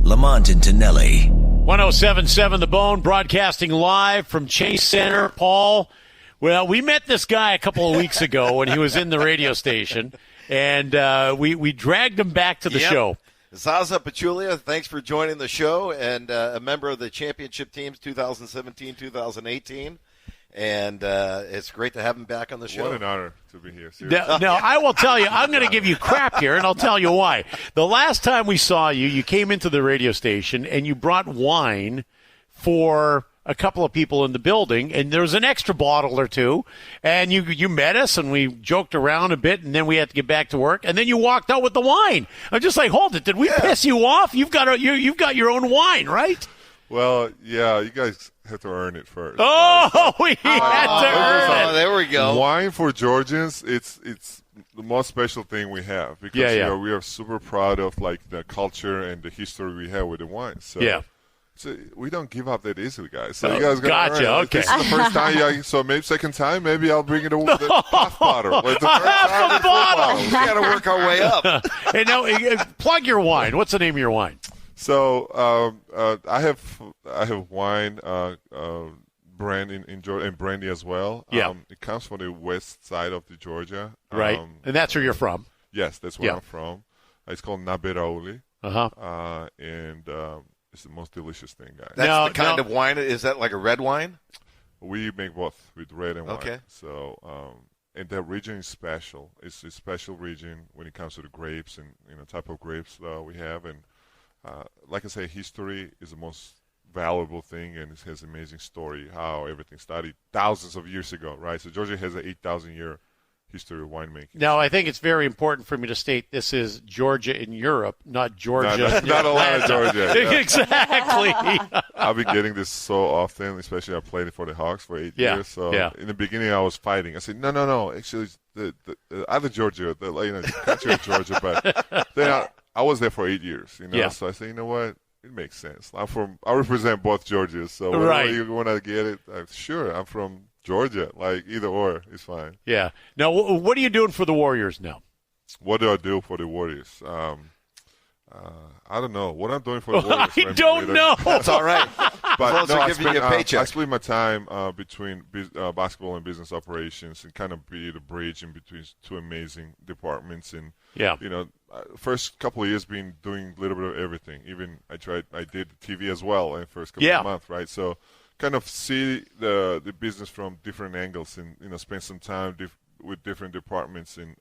Lamont and Tonelli. 107.7 The Bone, broadcasting live from Chase Center. Paul, well, we met this guy a couple of weeks ago when he was in the radio station, and we dragged him back to the show. Zaza Pachulia, thanks for joining the show, and a member of the championship teams 2017-2018. And it's great to have him back on the show. What an honor to be here. No, I will tell you, I'm going to give you crap here, and I'll tell you why. The last time we saw you, you came into the radio station, and you brought wine for a couple of people in the building, and there was an extra bottle or two, and you met us, and we joked around a bit, and then we had to get back to work, and then you walked out with the wine. I'm just like, hold it, did we piss you off? You've got your own wine, right? Well, yeah, you guys have to earn it first. Oh, we had to earn it. There we go. Wine for Georgians, it's the most special thing we have because we are super proud of like the culture and the history we have with the wine. So, so we don't give up that easily, guys. So you guys got to earn it. Okay. This is the first time, so maybe second time, maybe I'll bring it the half bottle. Like the first time, the bottle. We got to work our way up. Hey, now plug your wine. What's the name of your wine? So I have wine, brand in Georgia and brandy as well. Yeah. It comes from the west side of the Georgia. Right, and that's where you're from. Yes, that's where I'm from. It's called Naberauli. And it's the most delicious thing, guys. That's the kind of wine. Is that like a red wine? We make both with red and white. Okay. So and that region is special. It's a special region when it comes to the grapes and type of grapes we have. And like I say, history is the most valuable thing, and it has an amazing story how everything started thousands of years ago, right? So Georgia has an 8,000-year history of winemaking. Now, I think it's very important for me to state this is Georgia in Europe, not Georgia. Not a lot of Georgia. Yeah. Exactly. I've been getting this so often, especially I played it for the Hawks for 8 years. So in the beginning, I was fighting. I said, no. Actually, the other Georgia, the country of Georgia, but then I was there for 8 years, So I said, you know what? It makes sense. I represent both Georgias, so whenever you want to get it, sure, I'm from Georgia. Like either or is fine. Yeah. Now, what are you doing for the Warriors now? What do I do for the Warriors? I don't know what I'm doing for the Warriors. I don't know. That's all right. But no, I split my time between basketball and business operations, and kind of be the bridge in between two amazing departments. And first couple of years been doing a little bit of everything. Even I did TV as well in the first couple of months, right? So kind of see the business from different angles, and spend some time with different departments, and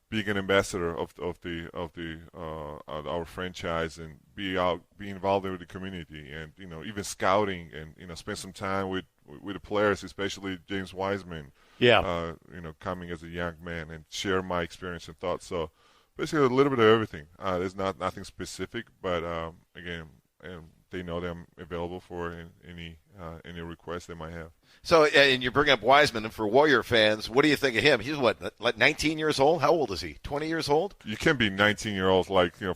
being an ambassador of our franchise, and be involved with the community, and even scouting, and spend some time with the players, especially James Wiseman. Coming as a young man, and share my experience and thoughts. So basically a little bit of everything. There's nothing specific, but again, they know that I'm available for any requests they might have. So, and you bring up Wiseman, and for Warrior fans, what do you think of him? He's like 19 years old? How old is he? 20 years old? You can be 19-year-olds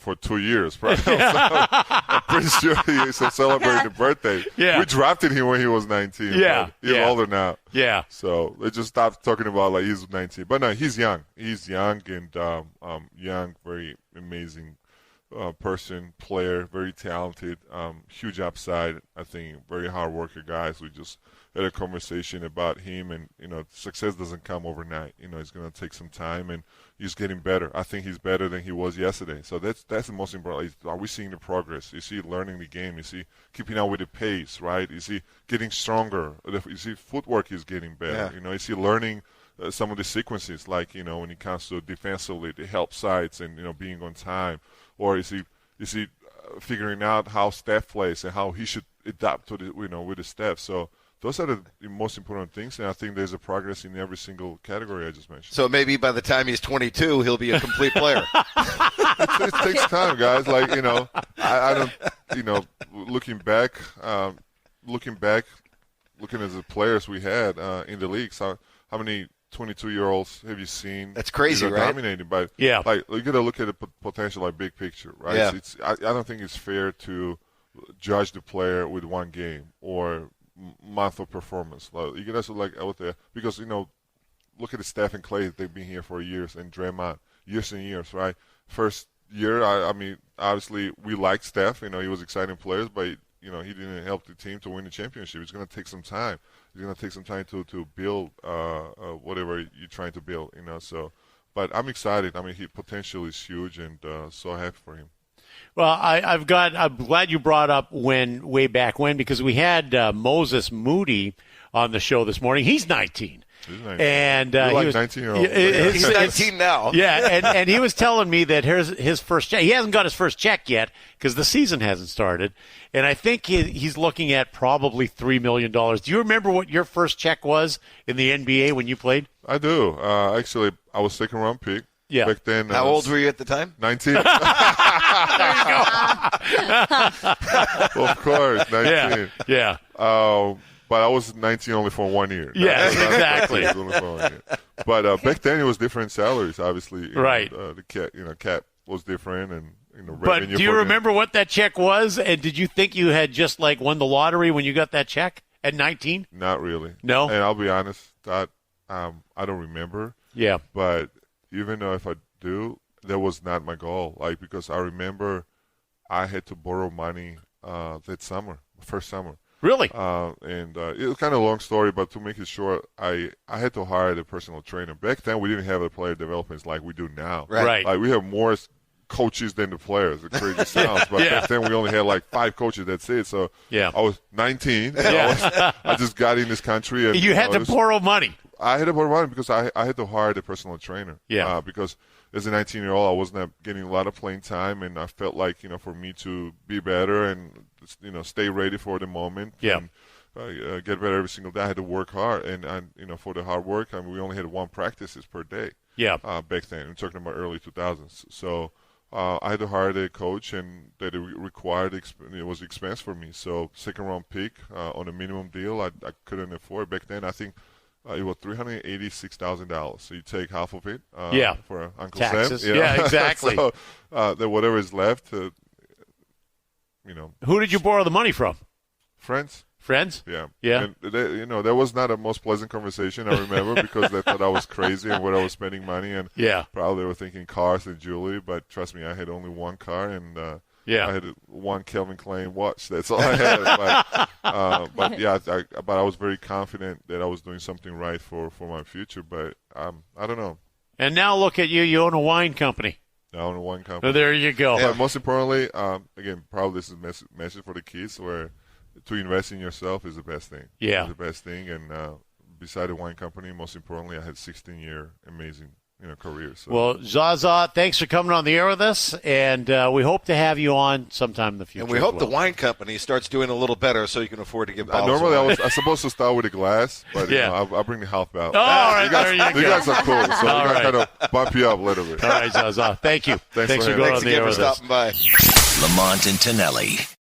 for 2 years, right? So I'm pretty sure he's celebrating a birthday. Yeah. We drafted him when he was 19. Yeah. He's older now. Yeah. So they just stopped talking about like he's 19. But no, he's young. He's young, and young, very amazing person, player, very talented, huge upside. I think very hard worker guys. We just had a conversation about him, and success doesn't come overnight. It's going to take some time, and he's getting better. I think he's better than he was yesterday. So that's the most important. Are we seeing the progress? Is he learning the game? Is he keeping up with the pace? Right? Is he getting stronger? Is he footwork is getting better? Yeah. Is he learning some of the sequences, like when it comes to defensively, the help sides, and being on time? Or is he figuring out how Steph plays and how he should adapt to the with the Steph? So those are the most important things, and I think there's a progress in every single category I just mentioned. So maybe by the time he's 22, he'll be a complete player. It takes time, guys. Like I don't looking back, looking at the players we had in the league. So how many 22-year-olds have you seen? That's crazy, right? Dominating, but like you got to look at the potential, like big picture, right? Yeah. I don't think it's fair to judge the player with one game or month of performance. Like, you got to out there, because look at the Steph and Clay. They've been here for years, and Draymond, years and years, right? First year, I mean, obviously we liked Steph. He was exciting players, but he didn't help the team to win the championship. It's going to take some time. It's going to take some time to build whatever you're trying to build. So, but I'm excited. I mean, his potential is huge, and so happy for him. Well, I'm glad you brought up way back when, because we had Moses Moody on the show this morning. He's 19. He's 19. And he was 19-year-old. He's 19 now. Yeah, and he was telling me that here's his first check. He hasn't got his first check yet because the season hasn't started. And I think he's looking at probably $3 million. Do you remember what your first check was in the NBA when you played? I do. Actually, I was second-round pick. Yeah. Back then, how old were you at the time? 19. There you go. Of course, 19. Yeah. But I was 19 only for 1 year. Yes, exactly. Only for 1 year. But back then it was different salaries, obviously. Right. The cap was different, and But revenue. do you remember what that check was? And did you think you had just won the lottery when you got that check at 19? Not really. No. And I'll be honest, that I don't remember. Yeah. But even though if I do, that was not my goal. Because I remember I had to borrow money that summer, first summer. Really? And it was kind of a long story, but to make it short, I had to hire the personal trainer. Back then, we didn't have the player developments like we do now. Right. We have more coaches than the players. It crazy sounds, but back then we only had 5 coaches. That's it. So I was 19. I just got in this country, and you had to borrow money. I had to borrow money because I had to hire the personal trainer. Yeah. Because as a 19-year-old, I wasn't getting a lot of playing time, and I felt like for me to be better and stay ready for the moment. Yeah. And, get better every single day. I had to work hard, and for the hard work, we only had 1 practices per day. Yeah. Back then, I'm talking about early 2000s. So I had to hire the coach, and that it required it was expense for me. So second round pick on a minimum deal, I couldn't afford back then. I think. It was $386,000. So you take half of it for Uncle Taxes. Sam. Yeah, exactly. So then whatever is left, Who did you borrow the money from? Friends. Yeah. Yeah. And that was not a most pleasant conversation, I remember, because they thought I was crazy and where I was spending money. And probably they were thinking cars and jewelry. But trust me, I had only 1 car, and I had 1 Calvin Klein watch. That's all I had. But I was very confident that I was doing something right for my future. But I don't know. And now look at you. You own a wine company. I own a wine company. So there you go. But most importantly, again, probably this is a message for the kids where to invest in yourself is the best thing. Yeah. It's the best thing. And beside the wine company, most importantly, I had 16-year amazing career. So. Well, Zaza, thanks for coming on the air with us, and we hope to have you on sometime in the future. And we hope the wine company starts doing a little better so you can afford to get bottles. Normally, I was supposed to start with a glass, but I'll bring the half out. Oh, all right, there you go. You guys are cool, so all we're right. going to kind of bump you up a little bit. All right, Zaza, thank you. Thanks for going on the air with us. Thanks again for stopping by. Lamont and Tonelli.